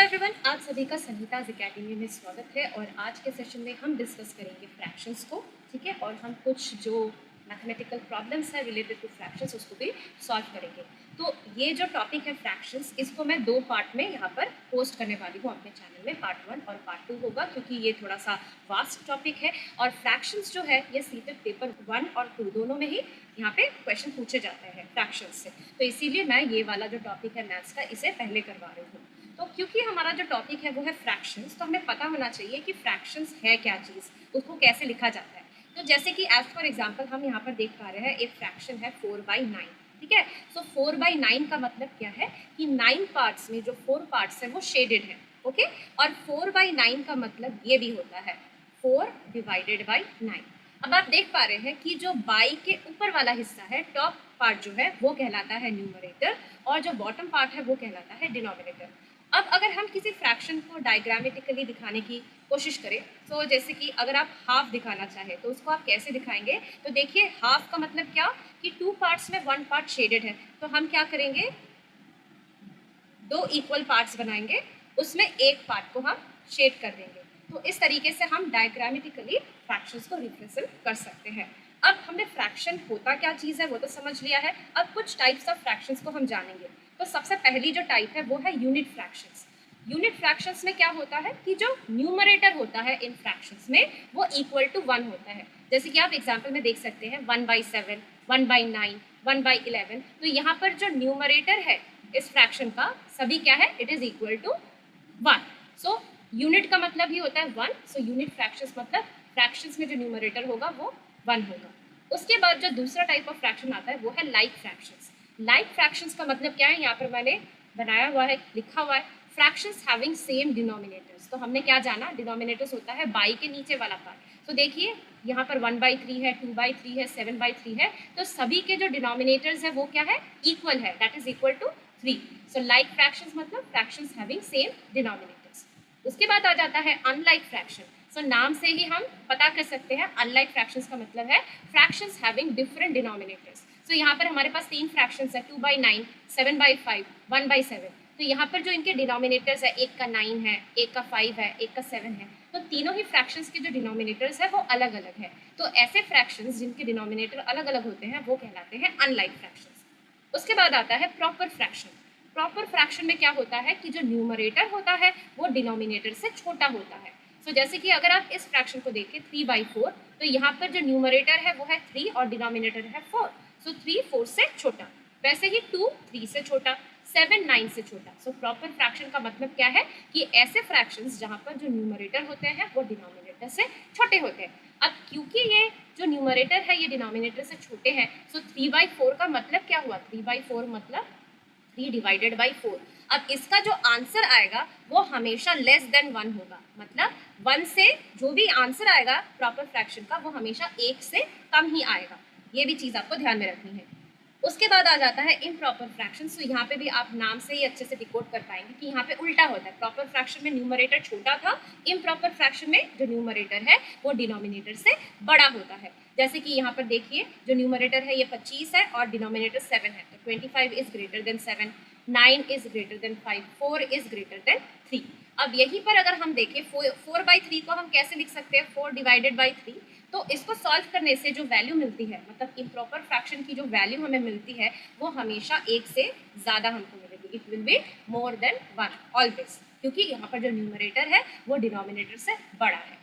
Everyone, आप सभी का संहिताज एकेडमी में स्वागत है। और आज के सेशन में हम डिस्कस करेंगे फ्रैक्शंस को, ठीक है। और हम कुछ जो मैथमेटिकल प्रॉब्लम्स है रिलेटेड टू फ्रैक्शंस उसको भी सॉल्व करेंगे। तो ये जो टॉपिक है फ्रैक्शंस, इसको मैं दो पार्ट में यहाँ पर पोस्ट करने वाली हूँ अपने चैनल में। पार्ट 1 और पार्ट 2 होगा, क्योंकि ये थोड़ा सा वास्ट टॉपिक है। और फ्रैक्शंस जो है ये सीधे पेपर 1 और 2 दोनों में ही यहाँ पे क्वेश्चन पूछे जाते हैं फ्रैक्शंस से। तो इसीलिए मैं ये वाला जो टॉपिक है मैथ्स का, इसे पहले करवा रही हूँ। तो क्योंकि हमारा जो टॉपिक है वो है फ्रैक्शंस, तो हमें पता होना चाहिए कि फ्रैक्शंस है क्या चीज़, उसको कैसे लिखा जाता है। तो जैसे कि एज फॉर एग्जांपल हम यहाँ पर देख पा रहे हैं, एक फ्रैक्शन है 4/9, ठीक है। सो 4/9 का मतलब क्या है कि 9 पार्ट्स में जो 4 पार्ट्स है वो शेडेड है, ओके। और 4/9 का मतलब ये भी होता है 4/9। अब आप देख पा रहे हैं कि जो बाई के ऊपर वाला हिस्सा है, टॉप पार्ट जो है वो कहलाता है न्यूमरेटर, और जो बॉटम पार्ट है वो कहलाता है डिनोमिनेटर। अब अगर हम किसी फ्रैक्शन को डायग्रामेटिकली दिखाने की कोशिश करें, तो जैसे कि अगर आप हाफ दिखाना चाहें तो उसको आप कैसे दिखाएंगे। तो देखिए, हाफ का मतलब क्या कि 2 पार्ट्स में 1 पार्ट शेडेड है, तो हम क्या करेंगे, 2 इक्वल पार्ट्स बनाएंगे, उसमें एक पार्ट को हम शेड कर देंगे। तो इस तरीके से हम डायग्रामेटिकली फ्रैक्शंस को रिप्रेजेंट कर सकते हैं। अब हमने फ्रैक्शन होता क्या चीज़ है वो तो समझ लिया है। अब कुछ टाइप्स ऑफ फ्रैक्शंस को हम जानेंगे। तो सबसे पहली जो टाइप है वो है यूनिट फ्रैक्शंस। यूनिट फ्रैक्शंस में क्या होता है कि जो न्यूमरेटर होता है इन फ्रैक्शंस में वो इक्वल टू 1 होता है। जैसे कि आप एग्जांपल में देख सकते हैं 1/7, 1/9, 1/11। तो यहाँ पर जो न्यूमरेटर है इस फ्रैक्शन का सभी क्या है, it is equal to 1। So unit का मतलब ही होता है 1। सो यूनिट फ्रैक्शंस मतलब फ्रैक्शंस में जो न्यूमरेटर होगा वो 1 होगा। उसके बाद जो दूसरा टाइप ऑफ फ्रैक्शन आता है वो है लाइक फ्रैक्शंस। लाइक फ्रैक्शंस का मतलब क्या है, यहाँ पर मैंने बनाया हुआ है, लिखा हुआ है फ्रैक्शंस हैविंग सेम डिनोमिनेटर्स। तो हमने क्या जाना, डिनोमिनेटर्स होता है बाई के नीचे वाला पार्ट। तो देखिए यहाँ पर 1/3 है, 2/3 है, 7/3 है। तो सभी के जो डिनोमिनेटर्स है वो क्या है, इक्वल है, that is equal to 3। So like fractions मतलब फ्रैक्शंस हैविंग सेम डिनोमिनेटर्स। उसके बाद आ जाता है अनलाइक फ्रैक्शन। सो नाम से ही हम पता कर सकते हैं अनलाइक फ्रैक्शंस का मतलब है फ्रैक्शंस हैविंग डिफरेंट डिनोमिनेटर्स। सो यहाँ पर हमारे पास 3 फ्रैक्शंस है, 2/9, 7/5, 1/7। तो यहाँ पर जो इनके डिनोमिनेटर्स है, एक का 9 है, एक का 5 है, एक का 7 है। तो तीनों ही फ्रैक्शंस के जो डिनोमिनेटर्स है वो अलग अलग है। तो ऐसे फ्रैक्शंस जिनके डिनोमिनेटर अलग अलग होते हैं वो कहलाते हैं अनलाइक फ्रैक्शंस। उसके बाद आता है प्रॉपर फ्रैक्शन। प्रॉपर फ्रैक्शन में क्या होता है कि जो न्यूमरेटर होता है वो डिनोमिनेटर से छोटा होता है। सो जैसे कि अगर आप इस फ्रैक्शन को देखें 3/4, तो यहाँ पर जो न्यूमरेटर है वो है 3 और डिनोमिनेटर है 4। सो 3 4 से छोटा, वैसे ही 2 3 से छोटा, 7 9 से छोटा। सो प्रॉपर फ्रैक्शन का मतलब क्या है कि ऐसे फ्रैक्शंस जहाँ पर जो न्यूमरेटर होते हैं वो डिनोमिनेटर से छोटे होते हैं। अब क्योंकि ये जो न्यूमरेटर है ये डिनोमिनेटर से छोटे हैं, सो 3/4 का मतलब क्या हुआ, 3/4 मतलब 3/4। अब इसका जो आंसर आएगा वो हमेशा लेस देन 1 होगा, मतलब 1 से जो भी आंसर आएगा प्रॉपर फ्रैक्शन का वो हमेशा 1 से कम ही आएगा। ये भी चीज़ आपको ध्यान में रखनी है। उसके बाद आ जाता है इम्प्रॉपर फ्रैक्शन। सो यहाँ पे भी आप नाम से ही अच्छे से डिकोड कर पाएंगे कि यहाँ पे उल्टा होता है। प्रॉपर फ्रैक्शन में न्यूमरेटर छोटा था, इम्प्रॉपर फ्रैक्शन में जो न्यूमरेटर है वो डिनोमिनेटर से बड़ा होता है। जैसे कि यहाँ पर देखिए, जो न्यूमरेटर है ये 25 है और डिनोमिनेटर 7 है, तो 25 is greater than 7, 9 is greater than 5, 4 is greater than 3। अब यहीं पर अगर हम देखें 4/3 को हम कैसे लिख सकते हैं, 4/3। तो इसको सॉल्व करने से जो वैल्यू मिलती है, मतलब इम्प्रॉपर फ्रैक्शन की जो वैल्यू हमें मिलती है वो हमेशा 1 से ज़्यादा हमको मिलेगी। It will be more than 1 always, क्योंकि यहाँ पर जो न्यूमरेटर है वो डिनोमिनेटर से बड़ा है।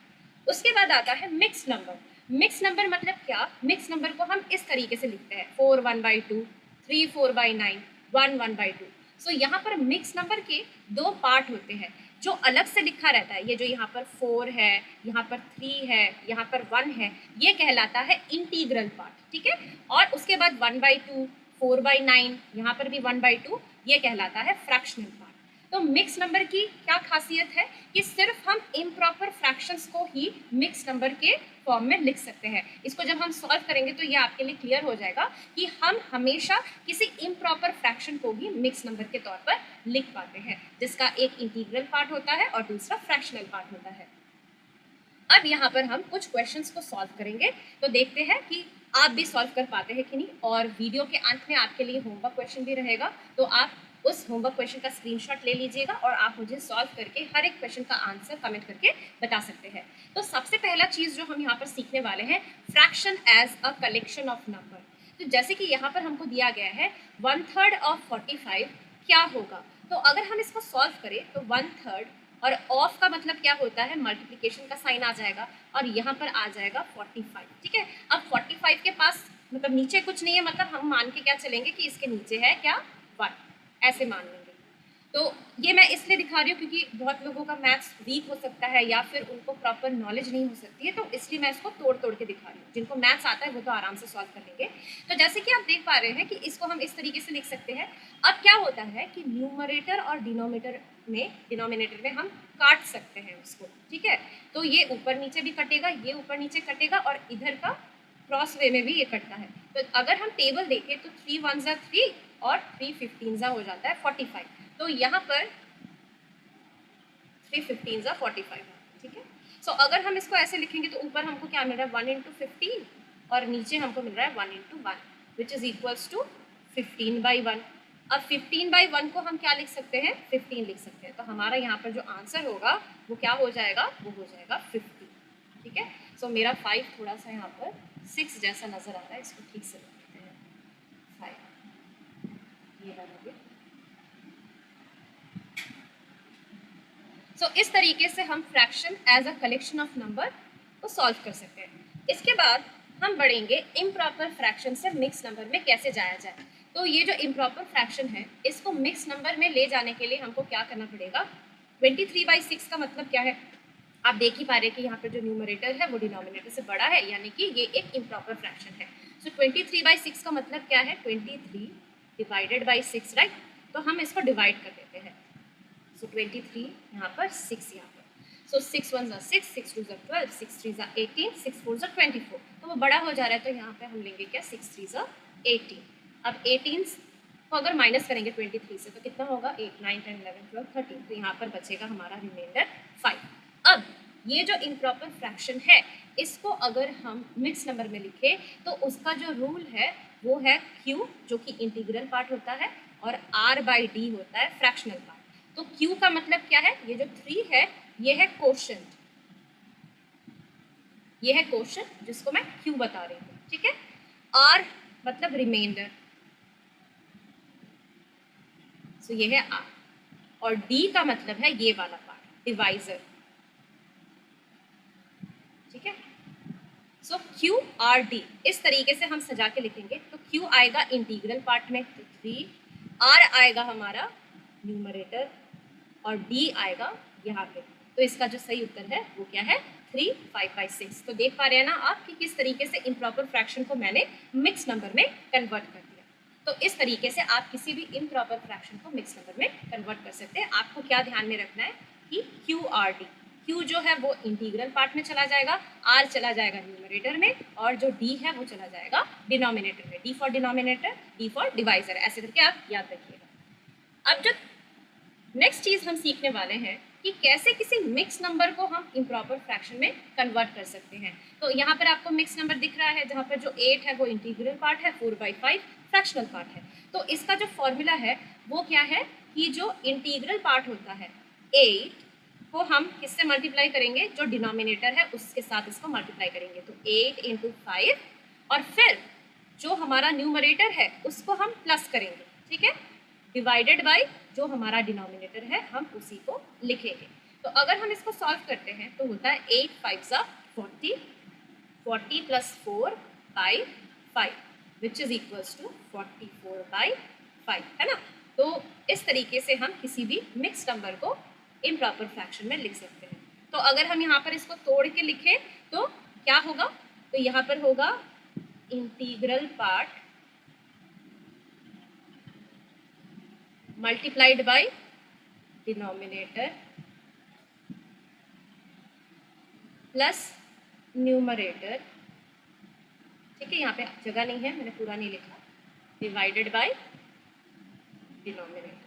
उसके बाद आता है मिक्स नंबर। मिक्स नंबर मतलब क्या, मिक्स नंबर को हम इस तरीके से लिखते हैं 4 1/2, 3 4/9, 1 1/2। सो यहाँ पर मिक्स नंबर के 2 पार्ट होते हैं जो अलग से लिखा रहता है। ये जो यहाँ पर 4 है, यहाँ पर 3 है, यहाँ पर 1 है, ये कहलाता है इंटीग्रल पार्ट, ठीक है। और उसके बाद 1/2, 4/9, यहाँ पर भी 1/2, ये कहलाता है फ्रैक्शनल पार्ट। तो मिक्स नंबर की क्या खासियत है कि सिर्फ हम इम्प्रॉपर फ्रैक्शंस को ही मिक्स नंबर के फॉर्म में लिख सकते हैं। इसको जब हम सॉल्व करेंगे तो ये आपके लिए क्लियर हो जाएगा कि हम हमेशा किसी इम्प्रॉपर फ्रैक्शन को भी मिक्स नंबर के तौर पर लिख पाते हैं, जिसका एक इंटीग्रल पार्ट होता है और दूसरा फ्रैक्शनल पार्ट होता है। अब यहाँ पर हम कुछ क्वेश्चंस को सॉल्व करेंगे, तो देखते हैं कि आप भी सॉल्व कर पाते हैं कि नहीं। और वीडियो के अंत में आपके लिए होमवर्क क्वेश्चन भी रहेगा, तो आप उस होमवर्क क्वेश्चन का स्क्रीनशॉट ले लीजिएगा और आप मुझे सॉल्व करके हर एक क्वेश्चन का आंसर कमेंट करके बता सकते हैं। तो सबसे पहला चीज़ जो हम यहाँ पर सीखने वाले हैं, fraction as a collection of number. तो जैसे कि यहाँ पर हमको दिया गया है 1/3 ऑफ 45 क्या होगा। तो अगर हम इसको सॉल्व करें तो 1/3 और ऑफ का मतलब क्या होता है, मल्टीप्लिकेशन का साइन आ जाएगा और यहाँ पर आ जाएगा 45। ठीक है, अब 45 के पास मतलब नीचे कुछ नहीं है, मतलब हम मान के क्या चलेंगे कि इसके नीचे है क्या 1, ऐसे मान लेंगे। तो ये मैं इसलिए दिखा रही हूँ क्योंकि बहुत लोगों का मैथ्स वीक हो सकता है या फिर उनको प्रॉपर नॉलेज नहीं हो सकती है, तो इसलिए मैं इसको तोड़ तोड़ के दिखा रही हूँ। जिनको मैथ्स आता है वो तो आराम से सॉल्व कर लेंगे। तो जैसे कि आप देख पा रहे हैं कि इसको हम इस तरीके से लिख सकते हैं। अब क्या होता है कि न्यूमरेटर और डिनोमिनेटर में हम काट सकते हैं उसको। ठीक है, तो ये ऊपर नीचे भी कटेगा, ये ऊपर नीचे कटेगा और इधर का क्रॉस वे में भी ये कटता है। तो अगर हम टेबल देखें तो 3 1 3 और 3 15 हो जाता है 45। तो यहाँ पर 3 15 45। ठीक है, सो अगर हम इसको ऐसे लिखेंगे तो ऊपर हमको क्या मिल रहा है 1 इंटू 15 और नीचे हमको मिल रहा है 1 into 1 which is equals to 15/1। अब 15/1 को हम क्या लिख सकते हैं, 15 लिख सकते हैं। तो हमारा यहाँ पर जो आंसर होगा वो क्या हो जाएगा, वो हो जाएगा 50। ठीक है, सो मेरा 5 थोड़ा सा यहाँ पर 6 जैसा नजर आता है, इसको ठीक से लिख देते हैं 5, ये वाला भी। सो इस तरीके से हम fraction as a collection of number को सॉल्व कर सकते हैं। इसके बाद हम बढ़ेंगे इम्प्रॉपर फ्रैक्शन से मिक्स नंबर में कैसे जाया जाए। तो ये जो इम्प्रॉपर फ्रैक्शन है इसको मिक्स नंबर में ले जाने के लिए हमको क्या करना पड़ेगा, 23/6 का मतलब क्या है, आप देख ही पा रहे हैं कि यहाँ पर जो न्यूमरेटर है वो डिनोमिनेटर से बड़ा है, यानी कि ये एक इम्प्रॉपर फ्रैक्शन है। सो 23/6 का मतलब क्या है, 23 डिवाइडेड बाई 6, राइट। तो हम इसको डिवाइड कर देते हैं। सो 23 यहाँ पर 6 यहाँ पर। सो 6 1 6, 6 2 12, 6 3 18, 6 4 24। तो वो बड़ा हो जा रहा है, तो यहाँ पे हम लेंगे क्या 6 3 18। अब 18 को अगर माइनस करेंगे 23 से तो कितना होगा 8 9 10 11 12 13। तो यहाँ पर बचेगा हमारा रिमाइंडर 5। अब ये जो इम्प्रॉपर फ्रैक्शन है इसको अगर हम मिक्स नंबर में लिखें तो उसका जो रूल है वो है Q, जो कि इंटीग्रल पार्ट होता है, और R/D होता है फ्रैक्शनल पार्ट। तो Q का मतलब क्या है, ये जो 3 है ये है कोशेंट, ये है कोशेंट जिसको मैं Q बता रही हूँ। ठीक है, R मतलब रिमाइंडर, सो ये है R, और D का मतलब है ये वाला पार्ट, डिवाइजर। ठीक है, सो QRD इस तरीके से हम सजा के लिखेंगे। तो Q आएगा इंटीग्रल पार्ट में 3, R आएगा हमारा न्यूमरेटर और D आएगा यहाँ पे। तो इसका जो सही उत्तर है वो क्या है 3 5/6। तो देख पा रहे हैं ना आप कि किस तरीके से इम्प्रॉपर फ्रैक्शन को मैंने मिक्स नंबर में कन्वर्ट कर दिया। तो इस तरीके से आप किसी भी इम्प्रॉपर फ्रैक्शन को मिक्स नंबर में कन्वर्ट कर सकते हैं। आपको क्या ध्यान में रखना है कि QRD, Q जो है वो इंटीग्रल पार्ट में चला जाएगा, R चला जाएगा न्यूमरेटर में, और जो D है वो चला जाएगा डिनोमिनेटर में। D for denominator, D for divisor, ऐसे करके आप याद रखिएगा। अब जो नेक्स्ट चीज हम सीखने वाले हैं कि कैसे किसी मिक्स नंबर को हम इम्प्रॉपर फ्रैक्शन में कन्वर्ट कर सकते हैं। तो यहाँ पर आपको मिक्स नंबर दिख रहा है, जहाँ पर जो 8 है वो इंटीग्रल पार्ट है, 4/5 फ्रैक्शनल पार्ट है। तो इसका जो फॉर्मूला है वो क्या है कि जो इंटीग्रल पार्ट होता है 8 को हम किससे मल्टीप्लाई करेंगे, जो डिनोमिनेटर है उसके साथ इसको मल्टीप्लाई करेंगे। तो 8 × 5 और फिर जो हमारा न्यूमरेटर है उसको हम प्लस करेंगे। ठीक है, डिवाइडेड बाय जो हमारा डिनोमिनेटर है हम उसी को लिखेंगे। तो अगर हम इसको सॉल्व करते हैं तो होता है 8 5 40, 40 + 4/5 विच इज इक्वल्स टू 44/5, है ना। तो इस तरीके से हम किसी भी मिक्स नंबर को इम्प्रॉपर फ्रैक्शन में लिख सकते हैं। तो अगर हम यहाँ पर इसको तोड़ के लिखें तो क्या होगा, तो यहाँ पर होगा integral part multiplied by denominator plus numerator. ठीक है, यहाँ पे जगह नहीं है, मैंने पूरा नहीं लिखा, डिवाइडेड बाय डिनोमिनेटर।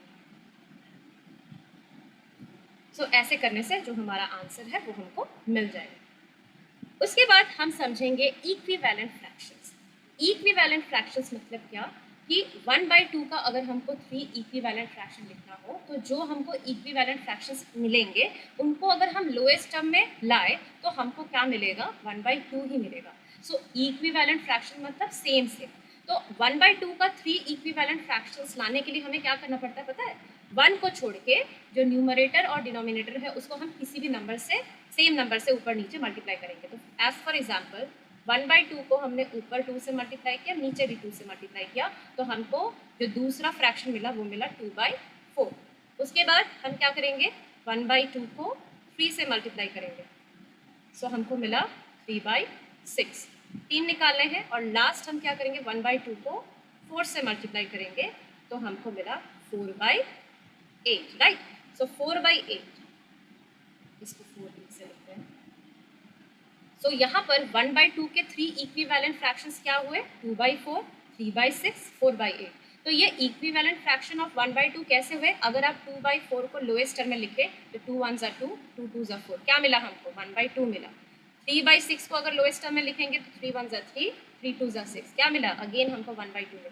सो ऐसे करने से जो हमारा आंसर है वो हमको मिल जाएगा। उसके बाद हम समझेंगे इक्विवेलेंट फ्रैक्शंस। इक्विवेलेंट फ्रैक्शंस मतलब क्या, कि 1/2 का अगर हमको 3 इक्विवेलेंट फ्रैक्शन लिखना हो तो जो हमको इक्विवेलेंट फ्रैक्शंस मिलेंगे उनको अगर हम लोएस्ट टर्म में लाए तो हमको क्या मिलेगा, 1/2 ही मिलेगा। सो इक्विवेलेंट फ्रैक्शन मतलब सेम सेम। तो 1/2 का 3 इक्विवेलेंट फ्रैक्शंस लाने के लिए हमें क्या करना पड़ता है पता है? 1 को छोड़ के जो न्यूमरेटर और डिनोमिनेटर है उसको हम किसी भी नंबर से, सेम नंबर से ऊपर नीचे मल्टीप्लाई करेंगे। तो एज फॉर एग्जाम्पल 1/2 को हमने ऊपर 2 से मल्टीप्लाई किया, नीचे भी 2 से मल्टीप्लाई किया, तो हमको जो दूसरा फ्रैक्शन मिला वो मिला 2/4। उसके बाद हम क्या करेंगे, 1/2 को 3 से मल्टीप्लाई करेंगे, सो हमको मिला 3/6। 3 निकालने हैं और लास्ट हम क्या करेंगे, 1/2 को 4 से मल्टीप्लाई करेंगे तो हमको मिला 4/8, राइट। सो 4/8, इसको 4 से लिखते हैं। सो यहाँ पर 1/2 के 3 इक्विवेलेंट फ्रैक्शंस क्या हुए, 2/4, 3/6, 4/8। तो ये इक्विवेलेंट फ्रैक्शन ऑफ 1/2 कैसे हुए, अगर आप 2/4 को लोएस्ट टर्म में लिखे तो 2 1 ज़ा 2, 2 2 ज़ा 4, क्या मिला हमको, 1/2 मिला। 3/6 को अगर लोएस्ट टर्म में लिखेंगे तो 3 1 ज़ा 3, 3 2 ज़ा 6, क्या मिला, अगेन हमको 1/2 मिला।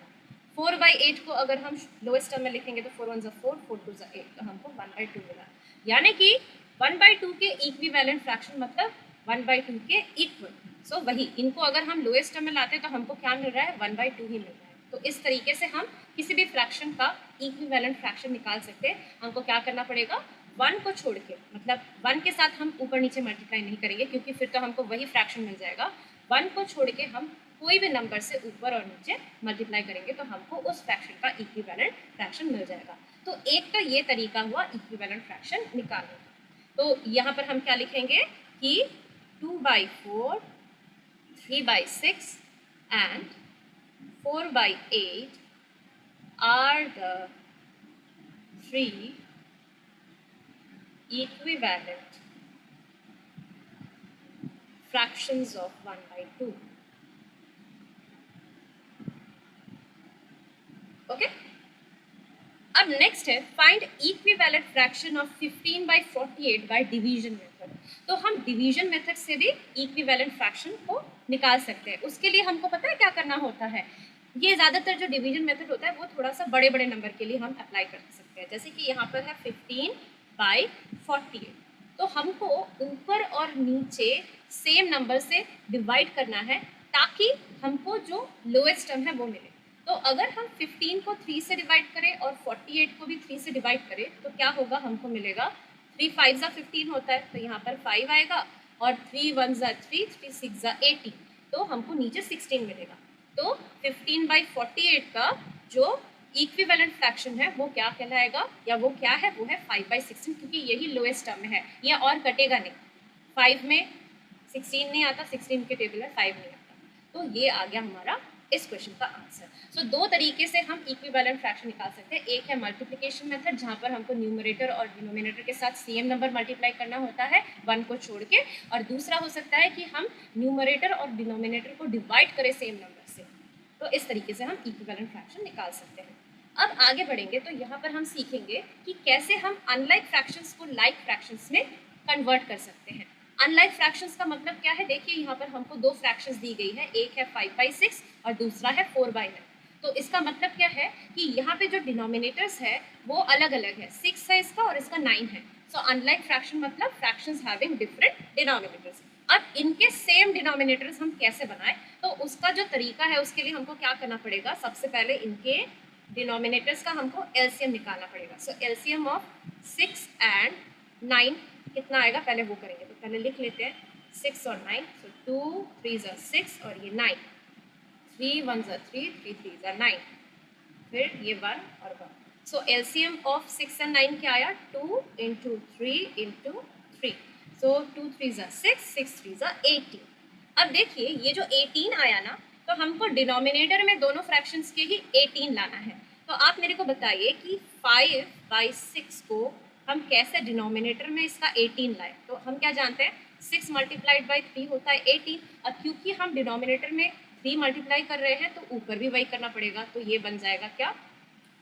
4/8 को अगर हम लोएस्ट टर्म में लिखेंगे तो 4 1 ज़ा 4, 4 2 ज़ा 8, तो हमको 1/2 मिला। यानी कि 1/2 के इक्विवेलेंट फ्रैक्शन मतलब 1/2 के इक्वल। सो वही इनको अगर हम लोएस्ट टर्म में लाते हैं तो हमको क्या मिल रहा है, 1/2 ही मिल रहा है। तो इस तरीके से हम किसी भी फ्रैक्शन का इक्विवेलेंट फ्रैक्शन निकाल सकते हैं। हमको क्या करना पड़ेगा, 1 को छोड़ के, मतलब 1 के साथ हम ऊपर नीचे मल्टीप्लाई नहीं करेंगे क्योंकि फिर तो हमको वही फ्रैक्शन मिल जाएगा। 1 को छोड़ के हम कोई भी नंबर से ऊपर और नीचे मल्टीप्लाई करेंगे तो हमको उस फ्रैक्शन का इक्विवेलेंट फ्रैक्शन मिल जाएगा। तो एक का ये तरीका हुआ इक्विवेलेंट फ्रैक्शन निकालने का। तो यहाँ पर हम क्या लिखेंगे कि 2/4, 3/6 and 4/8 are the 3 equivalent fractions of 1/2. Okay, अब नेक्स्ट है find equivalent fraction of 15/48 by division method. तो हम डिवीजन मेथड से भी इक्विवेलेंट फ्रैक्शन को निकाल सकते हैं। उसके लिए हमको पता है क्या करना होता है, ये ज़्यादातर जो डिवीजन मेथड होता है वो थोड़ा सा बड़े बड़े नंबर के लिए हम अप्लाई कर सकते हैं। जैसे कि यहाँ पर है 15/48, तो हमको ऊपर और नीचे सेम नंबर से डिवाइड करना है ताकि हमको जो लोएस्ट टर्म है वो मिले। तो अगर हम 15 को 3 से डिवाइड करें और 48 को भी 3 से डिवाइड करें तो क्या होगा, हमको मिलेगा 3 5 ज़ा 15 होता है, तो यहाँ पर 5 आएगा और 3 1 ज़ा 3, 3 6 ज़ा 18, तो हमको नीचे 16 मिलेगा। तो 15/48 का जो इक्विवेलेंट फ्रैक्शन है वो क्या कहलाएगा, या वो क्या है, वो है 5/16, क्योंकि यही लोएस्ट टर्म है, ये और कटेगा नहीं। 5 में 16 नहीं आता, 16 के टेबल में 5 नहीं आता, तो ये आ गया हमारा इस क्वेश्चन का आंसर। सो दो तरीके से हम इक्विवेलेंट फ्रैक्शन निकाल सकते हैं। एक है मल्टीप्लिकेशन मेथड जहाँ पर हमको न्यूमरेटर और डिनोमिनेटर के साथ सेम नंबर मल्टीप्लाई करना होता है 1 को छोड़ के, और दूसरा हो सकता है कि हम न्यूमरेटर और डिनोमिनेटर को डिवाइड करें सेम नंबर से। तो इस तरीके से हम इक्विवेलेंट फ्रैक्शन निकाल सकते हैं। अब आगे बढ़ेंगे तो यहाँ पर हम सीखेंगे कि कैसे हम अनलाइक फ्रैक्शंस को लाइक फ्रैक्शंस में कन्वर्ट कर सकते हैं। अनलाइक फ्रैक्शंस का मतलब क्या है, देखिए यहाँ पर हमको दो फ्रैक्शंस दी गई है, एक है 5/6 और दूसरा है 4/9। तो इसका मतलब क्या है कि यहाँ पे जो डिनोमिनेटर्स है वो अलग अलग है, 6 है इसका और इसका 9 है। सो अनलाइक फ्रैक्शन मतलब फ्रैक्शंस हैविंग डिफरेंट डिनोमिनेटर्स। अब इनके सेम डिनोमिनेटर्स हम कैसे बनाएं, तो उसका जो तरीका है उसके लिए हमको क्या करना पड़ेगा, सबसे पहले इनके डिनोमिनेटर्स का हमको एलसीएम निकालना पड़ेगा। सो एलसीएम ऑफ 6 and 9 कितना आएगा, पहले वो करेंगे। तो पहले लिख लेते हैं 6 और 9, सो 2 3 ज़ा 6 और ये 9, 3 1 ज़ा 3, 3 3 ज़ा 9, फिर ये 1 और 1। सो एलसीएम ऑफ 6 and 9 क्या आया, 2 into 3 into 3, सो 2 3 ज़ा 6, 6 3 ज़ा 18। अब देखिए ये जो 18 आया ना, तो हमको डिनोमिनेटर में दोनों फ्रैक्शंस के ही 18 लाना है। तो आप मेरे को बताइए कि 5/6 को हम कैसे डिनोमिनेटर में इसका 18 लाए। तो हम क्या जानते हैं, 6 मल्टीप्लाइड बाई 3 होता है 18। अब क्योंकि हम डिनोमिनेटर में 3 मल्टीप्लाई कर रहे हैं तो ऊपर भी वही करना पड़ेगा, तो ये बन जाएगा क्या,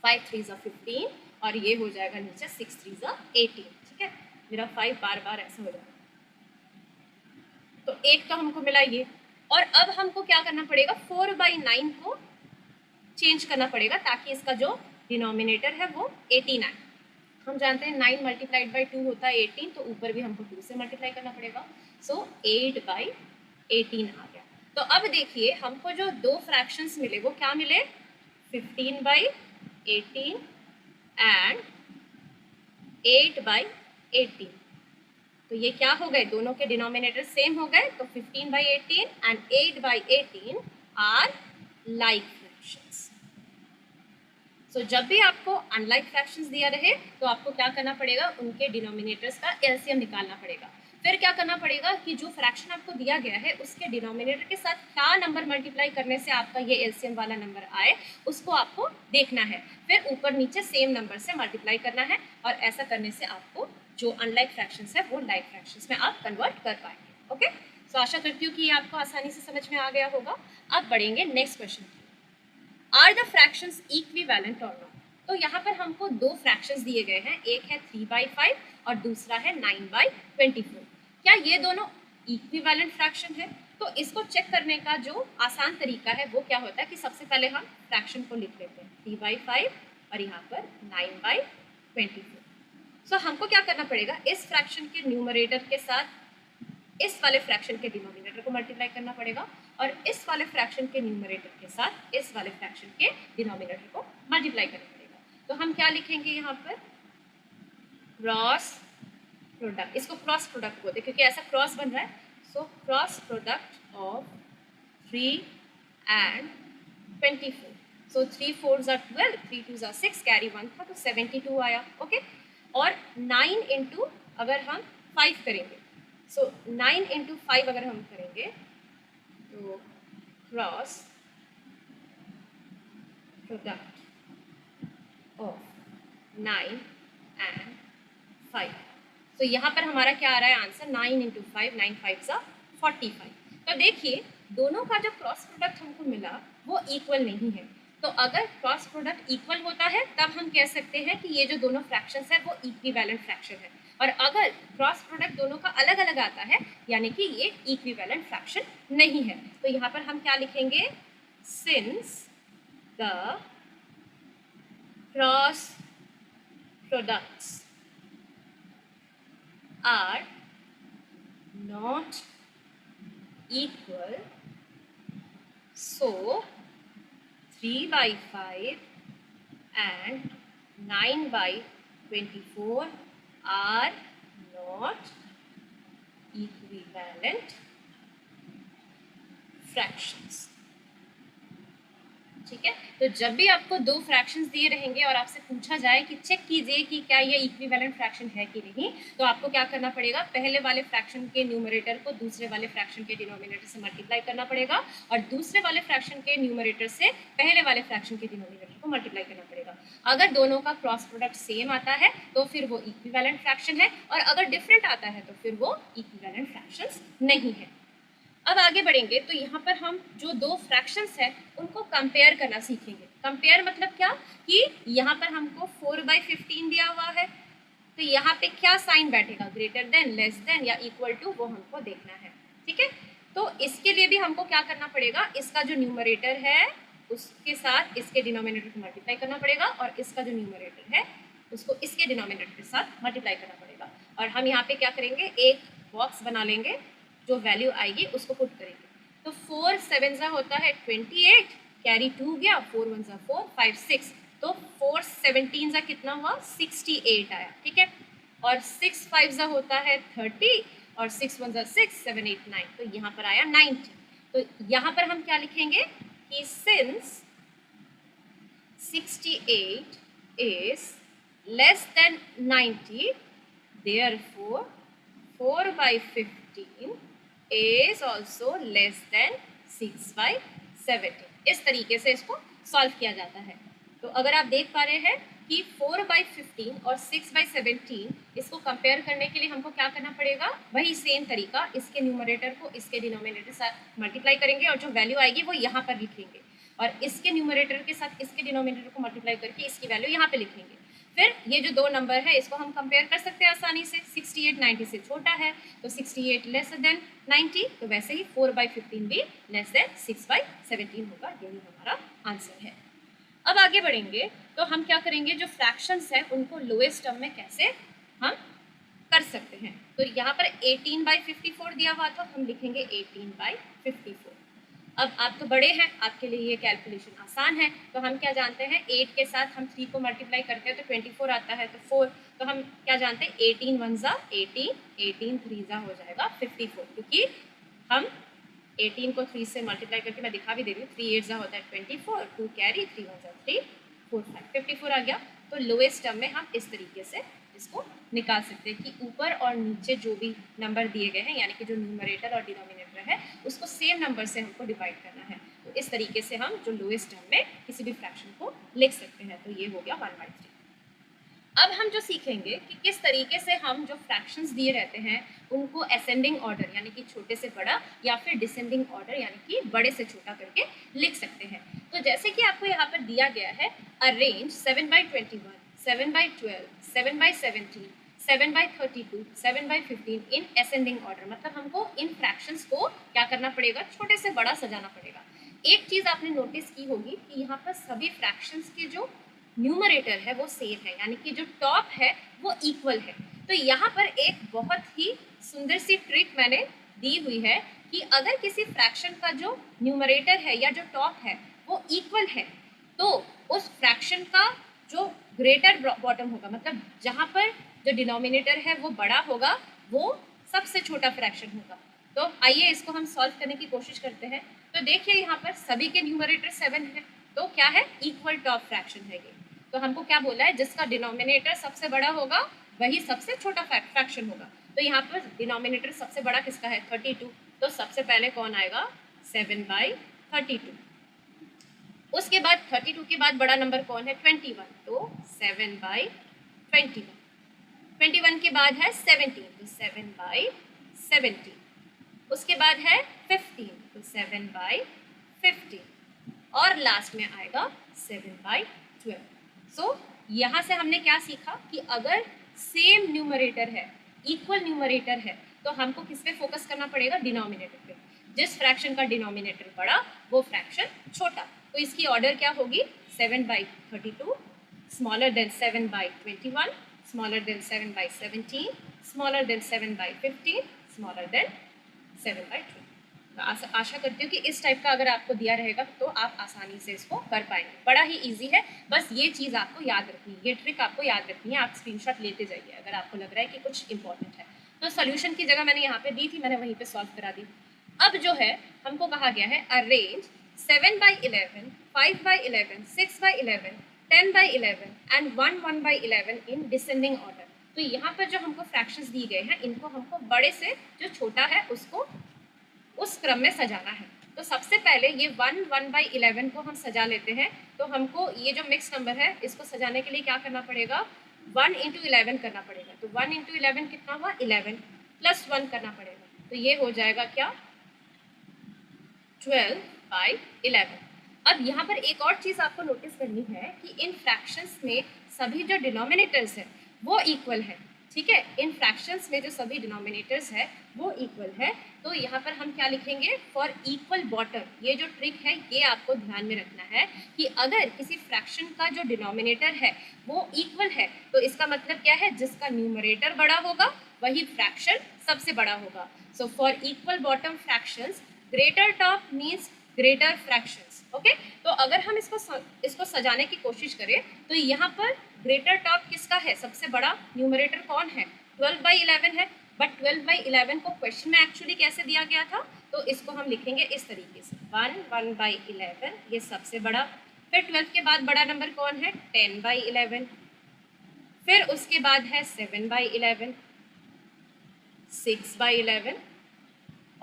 5 3 ज़ा 15 और ये हो जाएगा नीचे 6 3 ज़ा 18। ठीक है, मेरा 5 बार बार ऐसा हो जाएगा, तो 8 का हमको मिला ये। और अब हमको क्या करना पड़ेगा, 4/9 को चेंज करना पड़ेगा ताकि इसका जो डिनोमिनेटर है वो 18 आए। हम जानते हैं 9 मल्टीप्लाइड बाई 2 होता है 18, तो ऊपर भी हमको 2 से मल्टीप्लाई करना पड़ेगा। सो 8/18 आ गया। तो अब देखिए हमको जो दो फ्रैक्शंस मिले वो क्या मिले, 15/18 एंड 8/18। तो ये क्या हो गए, दोनों के डिनोमिनेटर सेम हो गए, तो 15/18 एंड 8/18 आर लाइक फ्रैक्शंस। सो जब भी आपको अनलाइक फ्रैक्शंस दिया रहे तो आपको क्या करना पड़ेगा, उनके डिनोमिनेटर्स का एलसीएम निकालना पड़ेगा। फिर क्या करना पड़ेगा कि जो फ्रैक्शन आपको दिया गया है उसके डिनोमिनेटर के साथ क्या नंबर मल्टीप्लाई करने से आपका ये एलसीएम वाला नंबर आए उसको आपको देखना है। फिर ऊपर नीचे सेम नंबर से मल्टीप्लाई करना है और ऐसा करने से आपको जो अनलाइक फ्रैक्शंस है वो लाइक फ्रैक्शंस में आप कन्वर्ट कर पाएंगे। ओके, सो आशा करती हूँ कि ये आपको आसानी से समझ में आ गया होगा। अब बढ़ेंगे नेक्स्ट क्वेश्चन की। आर द फ्रैक्शंस इक्विवेलेंट और नॉट? तो यहाँ पर हमको दो फ्रैक्शंस दिए गए हैं, एक है 3/5 और दूसरा है 9/24। क्या ये दोनों इक्विवेलेंट फ्रैक्शन है? तो इसको चेक करने का जो आसान तरीका है वो क्या होता है कि सबसे पहले हम फ्रैक्शन को लिख लेते हैं 3/5 और यहाँ पर 9/24। सो हमको क्या करना पड़ेगा, इस फ्रैक्शन के न्यूमरेटर के साथ इस वाले फ्रैक्शन के डिनोमिनेटर को मल्टीप्लाई करना पड़ेगा और इस वाले फ्रैक्शन के न्यूमरेटर के साथ इस वाले फ्रैक्शन के डिनोमिनेटर को मल्टीप्लाई करना पड़ेगा। तो हम क्या लिखेंगे यहाँ पर, क्रॉस प्रोडक्ट। इसको क्रॉस प्रोडक्ट बोलते हैं क्योंकि ऐसा क्रॉस बन रहा है। So cross product of 3 and 24। So 3 4s are 12, 3 2s are 6, carry 1 था तो 72 आया। ओके, और 9 इंटू अगर हम 5 करेंगे, सो 9 इंटू 5 अगर हम करेंगे तो क्रॉस प्रोडक्ट ऑफ 9 एंड 5। तो यहाँ पर हमारा क्या आ रहा है आंसर, 9 इंटू 5, 9 5 सा 45। तो देखिए दोनों का जो क्रॉस प्रोडक्ट हमको मिला वो इक्वल नहीं है। तो अगर क्रॉस प्रोडक्ट इक्वल होता है तब हम कह सकते हैं कि ये जो दोनों फ्रैक्शंस है वो इक्विवेलेंट फ्रैक्शन है, और अगर क्रॉस प्रोडक्ट दोनों का अलग अलग आता है यानी कि ये इक्विवेलेंट फ्रैक्शन नहीं है। तो यहाँ पर हम क्या लिखेंगे, since the cross products are not equal, so 3/5 and 9/24 are not equivalent fractions। ठीक है, तो जब भी आपको दो फ्रैक्शंस दिए रहेंगे और आपसे पूछा जाए कि चेक कीजिए कि क्या ये इक्विवेलेंट फ्रैक्शन है कि नहीं, तो आपको क्या करना पड़ेगा, पहले वाले फ्रैक्शन के न्यूमरेटर को दूसरे वाले फ्रैक्शन के डिनोमिनेटर से मल्टीप्लाई करना पड़ेगा और दूसरे वाले फ्रैक्शन के न्यूमरेटर से पहले वाले फ्रैक्शन के डिनोमिनेटर को मल्टीप्लाई करना पड़ेगा। अगर दोनों का क्रॉस प्रोडक्ट सेम आता है तो फिर वो इक्विवेलेंट फ्रैक्शन है, और अगर डिफरेंट आता है तो फिर वो इक्विवेलेंट फ्रैक्शंस नहीं है। अब आगे बढ़ेंगे तो यहाँ पर हम जो दो फ्रैक्शंस हैं उनको कंपेयर करना सीखेंगे। कंपेयर मतलब क्या कि यहाँ पर हमको 4/15 दिया हुआ है, तो यहाँ पे क्या साइन बैठेगा, ग्रेटर देन, लेस देन या इक्वल टू, वो हमको देखना है। ठीक है, तो इसके लिए भी हमको क्या करना पड़ेगा, इसका जो न्यूमरेटर है उसके साथ इसके डिनोमिनेटर को मल्टीप्लाई करना पड़ेगा और इसका जो न्यूमरेटर है उसको इसके डिनोमिनेटर के साथ मल्टीप्लाई करना पड़ेगा। और हम यहाँ पे क्या करेंगे, एक बॉक्स बना लेंगे, जो वैल्यू आएगी उसको पुट करेंगे। तो 4 7 होता है 28, कैरी 2 गया, 4 1 4, 5 6, तो 4 17 कितना हुआ, 68 आया। ठीक है, और 6 5 होता है 30 और 6 1 6, 7 8 9, तो यहाँ पर आया 90। तो यहाँ पर हम क्या लिखेंगे कि since 68 is less than 90, therefore 4/15 is also less than 6/17। इस तरीके से इसको सॉल्व किया जाता है। तो अगर आप देख पा रहे हैं कि 4/15 और 6/17 इसको कंपेयर करने के लिए हमको क्या करना पड़ेगा, वही सेम तरीका, इसके न्यूमरेटर को इसके डिनोमिनेटर के साथ मल्टीप्लाई करेंगे और जो वैल्यू आएगी वो यहाँ पर लिखेंगे, और इसके न्यूमरेटर के साथ इसके डिनोमिनेटर को मल्टीप्लाई करके इसकी वैल्यू यहाँ पे लिखेंगे। फिर ये जो दो नंबर है इसको हम कंपेयर कर सकते हैं आसानी से, 68 90 से छोटा है तो 68 लेस देन 90, तो वैसे ही 4/15 भी लेस देन 6/17 होगा। यही हमारा आंसर है। अब आगे बढ़ेंगे तो हम क्या करेंगे, जो फ्रैक्शंस हैं उनको लोएस्ट टर्म में कैसे हम कर सकते हैं। तो यहाँ पर 18/54 दिया हुआ था, हम लिखेंगे 18/54। अब आप तो बड़े हैं, आपके लिए ये कैलकुलेशन आसान है। तो हम क्या जानते हैं, 8 के साथ हम 3 को मल्टीप्लाई करते हैं तो 24 आता है, तो 4, तो हम क्या जानते हैं 18 1 ज़ा 18, 18 3 ज़ा हो जाएगा 54, क्योंकि हम 18 को 3 से मल्टीप्लाई करके मैं दिखा भी दे रही हूँ, 3 8 ज़ा होता है 24, 2 कैरी, 3 1 ज़ा 3, 4 5, 54 आ गया। तो लोएस्ट टर्म में हम इस तरीके से इसको निकाल सकते हैं कि ऊपर और नीचे जो भी नंबर दिए गए हैं, यानी कि जो न्यूमरेटर और डिनोमिनेटर है उसको सेम नंबर से हमको डिवाइड करना है। तो इस तरीके से हम जो लोएस्ट टर्म में किसी भी फ्रैक्शन को लिख सकते हैं। तो ये हो गया 1/3। अब हम जो सीखेंगे कि किस तरीके से हम जो फ्रैक्शंस दिए रहते हैं उनको असेंडिंग ऑर्डर यानी कि छोटे से बड़ा या फिर डिसेंडिंग ऑर्डर यानी कि बड़े से छोटा करके लिख सकते हैं। तो जैसे कि आपको यहाँ पर दिया गया है, अरेंज 7/21, 7/12, 7/17, 7/32, 7/15 इन असेंडिंग ऑर्डर। मतलब हमको इन फ्रैक्शंस को क्या करना पड़ेगा, छोटे से बड़ा सजाना पड़ेगा। एक चीज़ आपने नोटिस की होगी कि यहाँ पर सभी फ्रैक्शंस के जो न्यूमरेटर है वो सेम है, यानी कि जो टॉप है वो इक्वल है। तो यहाँ पर एक बहुत ही सुंदर सी ट्रिक मैंने दी हुई है कि अगर किसी फ्रैक्शन का जो न्यूमरेटर है या जो टॉप है वो इक्वल है, तो उस फ्रैक्शन का जो ग्रेटर बॉटम होगा, मतलब जहाँ पर जो डिनोमिनेटर है वो बड़ा होगा, वो सबसे छोटा फ्रैक्शन होगा। तो आइए इसको हम सॉल्व करने की कोशिश करते हैं। तो देखिए यहाँ पर सभी के न्यूमरेटर 7 है, तो क्या है, इक्वल टॉप फ्रैक्शन है ये। तो हमको क्या बोला है, जिसका डिनोमिनेटर सबसे बड़ा होगा वही सबसे छोटा फ्रैक्शन होगा। तो यहाँ पर डिनोमिनेटर सबसे बड़ा किसका है, 32। तो सबसे पहले कौन आएगा, 7/32। उसके बाद 32 के बाद बड़ा नंबर कौन है, 21, तो 7/21। 21 के बाद है 17, तो 7/17। उसके बाद है 15, तो 7/15। और लास्ट में आएगा 7/12। सो यहाँ से हमने क्या सीखा कि अगर सेम न्यूमरेटर है, इक्वल न्यूमरेटर है, तो हमको किस पे फोकस करना पड़ेगा, डिनोमिनेटर पे। जिस फ्रैक्शन का डिनोमिनेटर बड़ा वो फ्रैक्शन छोटा। तो इसकी ऑर्डर क्या होगी, 7/32, smaller than 7/21, smaller than 7/17, smaller than 7/15, smaller than 7/12। आशा करती हूँ कि इस टाइप का अगर आपको दिया रहेगा तो आप आसानी से इसको कर पाएंगे। बड़ा ही इजी है, बस ये चीज़ आपको याद रखनी है, ये ट्रिक आपको याद रखनी है। आप स्क्रीनशॉट लेते जाइए अगर आपको लग रहा है कि कुछ इंपॉर्टेंट है। तो सोल्यूशन की जगह मैंने यहाँ पे दी थी, मैंने वहीं पे सॉल्व करा दी। अब जो है हमको कहा गया है, arrange 7/11, 5/11, 6/11, 10/11 and 1/11 in descending order. तो यहाँ पर जो हमको फ्रैक्शंस दिए गए हैं, इनको हमको बड़े से जो छोटा है उसको उस क्रम में सजाना है। तो सबसे पहले ये 1/11 को हम सजा लेते हैं। तो हमको ये जो मिक्स नंबर है इसको सजाने के लिए क्या करना पड़ेगा, 1 × 11 करना पड़ेगा। तो 1 × 11 कितना हुआ, 11 + 1 करना पड़ेगा। तो ये हो जाएगा क्या, 12/11। अब यहाँ पर एक और चीज़ आपको नोटिस करनी है कि इन फ्रैक्शंस में सभी जो डिनोमिनेटर्स है वो इक्वल है। ठीक है, इन फ्रैक्शंस में जो सभी डिनोमिनेटर्स है वो इक्वल है। तो यहाँ पर हम क्या लिखेंगे, फॉर इक्वल बॉटम। ये जो ट्रिक है ये आपको ध्यान में रखना है कि अगर किसी फ्रैक्शन का जो डिनोमिनेटर है वो इक्वल है तो इसका मतलब क्या है, जिसका न्यूमरेटर बड़ा होगा वही फ्रैक्शन सबसे बड़ा होगा। So for equal bottom fractions greater top means greater fractions. Okay, तो अगर हम इसको सजाने की कोशिश करें तो यहाँ पर ग्रेटर टॉप किसका है, सबसे बड़ा न्यूमरेटर कौन है, 12/11 है। बट 12/11 को क्वेश्चन में एक्चुअली कैसे दिया गया था, तो इसको हम लिखेंगे इस तरीके से, 1/11 ये सबसे बड़ा। फिर 12 के बाद बड़ा नंबर कौन है, 10/11। फिर उसके बाद है 7/11, 6/11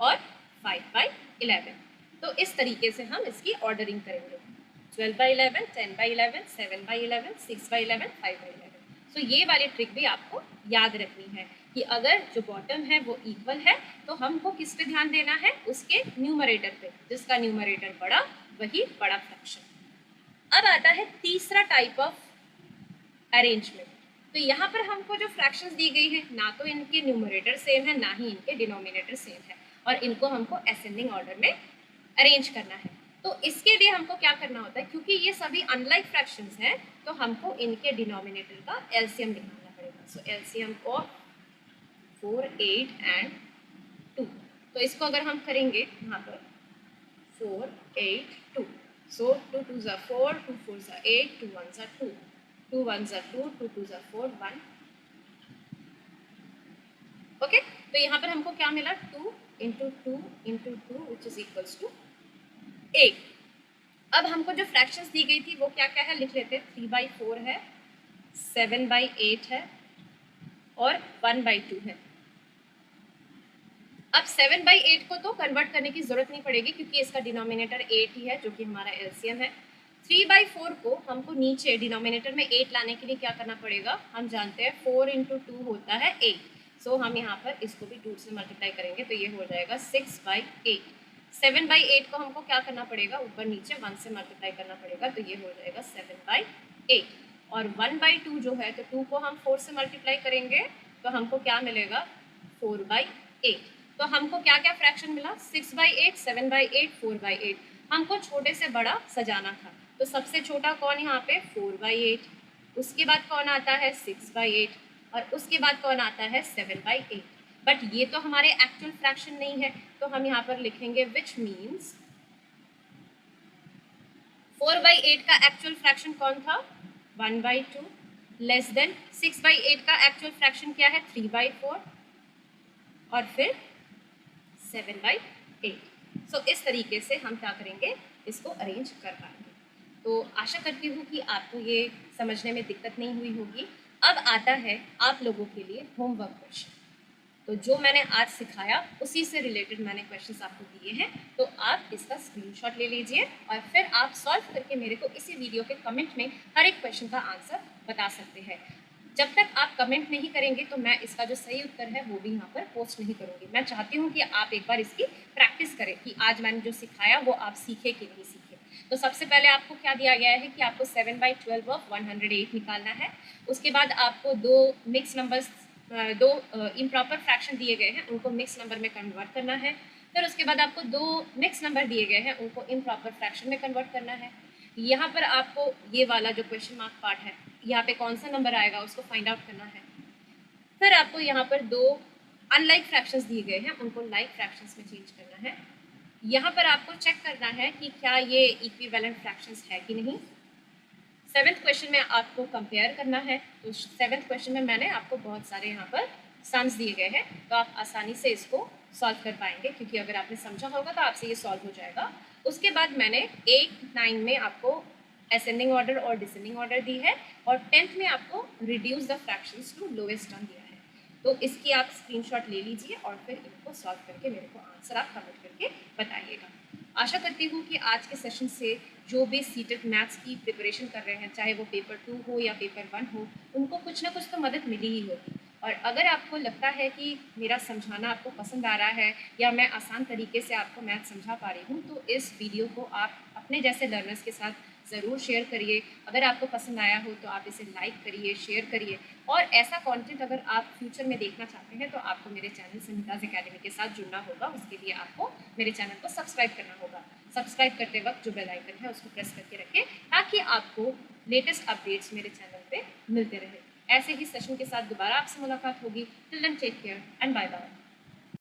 और 5/11। तो इस तरीके से हम इसकी ऑर्डरिंग करेंगे, 12/11, 10/11, 7/11, 6/11, 5/11। सो ये वाली ट्रिक भी आपको याद रखनी है कि अगर जो बॉटम है वो इक्वल है तो हमको किस पे ध्यान देना है, उसके न्यूमरेटर पे। जिसका न्यूमरेटर बड़ा वही बड़ा फ्रैक्शन। अब आता है तीसरा टाइप ऑफ अरेंजमेंट। तो यहाँ पर हमको जो फ्रैक्शंस दी गई हैं ना तो इनके न्यूमरेटर सेम है ना ही इनके डिनोमिनेटर सेम है, और इनको हमको असेंडिंग ऑर्डर में अरेंज करना है। तो इसके लिए हमको क्या करना होता है, क्योंकि ये सभी अनलाइक फ्रैक्शंस हैं, तो हमको इनके डिनोमिनेटर का एलसीएम निकालना पड़ेगा। सो एलसीएम ऑफ 4, 8 एंड 2। तो इसको अगर हम करेंगे यहाँ पर 4, 8, 2, सो 2 2 ज़ा 4, 2 4 ज़ा 8, 2 1 ज़ा 2, 2 1 ज़ा 2, 2 2 ज़ा 4, 1। ओके, तो यहाँ पर हमको क्या मिला, 2 into 2 into 2 which is equals to 8। अब हमको जो फ्रैक्शंस दी गई थी वो क्या क्या है, लिख लेते हैं। 3/4 है, 7/8 है और 1/2 है। अब 7/8 को तो कन्वर्ट करने की जरूरत नहीं पड़ेगी क्योंकि इसका डिनोमिनेटर 8 ही है जो कि हमारा एलसीएम है। 3/4 को हमको नीचे डिनोमिनेटर में 8 लाने के लिए क्या करना पड़ेगा, हम जानते हैं 4 इंटू 2 होता है 8। सो हम यहाँ पर इसको भी 2 से मल्टीप्लाई करेंगे तो ये हो जाएगा 6/8। 7/8 को हमको क्या करना पड़ेगा, ऊपर नीचे 1 से मल्टीप्लाई करना पड़ेगा तो ये हो जाएगा 7/8। और 1/2 जो है तो 2 को हम 4 से मल्टीप्लाई करेंगे तो हमको क्या मिलेगा, 4/8। तो हमको क्या क्या फ्रैक्शन मिला, 6/8, 7/8, 4/8। हमको छोटे से बड़ा सजाना था तो सबसे छोटा कौन यहाँ पे, 4/8, उसके बाद कौन आता है 6/8 और उसके बाद कौन आता है 7/8। बट ये तो हमारे एक्चुअल फ्रैक्शन नहीं है तो हम यहाँ पर लिखेंगे विच मीन्स 4/8 का एक्चुअल फ्रैक्शन कौन था, 1/2, लेस देन 6/8 का एक्चुअल फ्रैक्शन क्या है, 3/4 और फिर 7/8। सो इस तरीके से हम क्या करेंगे, इसको अरेंज कर पाएंगे। तो आशा करती हूँ कि आपको ये समझने में दिक्कत नहीं हुई होगी। अब आता है आप लोगों के लिए होमवर्क क्वेश्चन। तो जो मैंने आज सिखाया उसी से रिलेटेड मैंने क्वेश्चंस आपको दिए हैं, तो आप इसका स्क्रीनशॉट ले लीजिए और फिर आप सॉल्व करके मेरे को इसी वीडियो के कमेंट में हर एक क्वेश्चन का आंसर बता सकते हैं। जब तक आप कमेंट नहीं करेंगे तो मैं इसका जो सही उत्तर है वो भी यहाँ पर पोस्ट नहीं करूँगी। मैं चाहती हूँ कि आप एक बार इसकी प्रैक्टिस करें कि आज मैंने जो सिखाया वो आप सीखे कि नहीं सीखे। तो सबसे पहले आपको क्या दिया गया है कि आपको 7/12 ऑफ 108 निकालना है। उसके बाद आपको दो मिक्स नंबर्स, दो इम्प्रॉपर फ्रैक्शन दिए गए हैं, उनको मिक्स नंबर में कन्वर्ट करना है। फिर उसके बाद आपको दो मिक्स नंबर दिए गए हैं, उनको इम्प्रॉपर फ्रैक्शन में कन्वर्ट करना है। यहाँ पर आपको ये वाला जो क्वेश्चन मार्क पार्ट है, यहाँ पे कौन सा नंबर आएगा उसको फाइंड आउट करना है। फिर आपको यहाँ पर दो अनलाइक फ्रैक्शंस दिए गए हैं, उनको लाइक फ्रैक्शंस में चेंज करना है। यहाँ पर आपको चेक करना है कि क्या ये इक्विवेलेंट फ्रैक्शंस है कि नहीं। 7th क्वेश्चन में आपको कंपेयर करना है। तो 7th क्वेश्चन में मैंने आपको बहुत सारे यहाँ पर सम्स दिए गए हैं, तो आप आसानी से इसको सॉल्व कर पाएंगे क्योंकि अगर आपने समझा होगा तो आपसे ये सॉल्व हो जाएगा। उसके बाद मैंने 8, 9 में आपको असेंडिंग ऑर्डर और डिसेंडिंग ऑर्डर दी है और 10th में आपको reduce the fractions to lowest term दिया है। तो इसकी आप स्क्रीनशॉट ले लीजिए और फिर इनको सॉल्व करके मेरे को आंसर आप कमेंट करके बताइएगा। आशा करती हूँ कि आज के सेशन से जो भी सीटेट मैथ्स की प्रिपरेशन कर रहे हैं, चाहे वो पेपर 2 हो या पेपर 1 हो, उनको कुछ ना कुछ तो मदद मिली ही होगी। और अगर आपको लगता है कि मेरा समझाना आपको पसंद आ रहा है या मैं आसान तरीके से आपको मैथ समझा पा रही हूँ, तो इस वीडियो को आप अपने जैसे लर्नर्स के साथ ज़रूर शेयर करिए। अगर आपको पसंद आया हो तो आप इसे लाइक करिए, शेयर करिए। और ऐसा कंटेंट अगर आप फ्यूचर में देखना चाहते हैं तो आपको मेरे चैनल संहिताज एकेडमी के साथ जुड़ना होगा। उसके लिए आपको मेरे चैनल को सब्सक्राइब करना होगा। सब्सक्राइब करते वक्त जो बेल आइकन है उसको प्रेस करके रखें ताकि आपको लेटेस्ट अपडेट्स मेरे चैनल पे मिलते रहे। ऐसे ही सेशन के साथ दोबारा आपसे मुलाकात होगी। Till then take care and bye bye.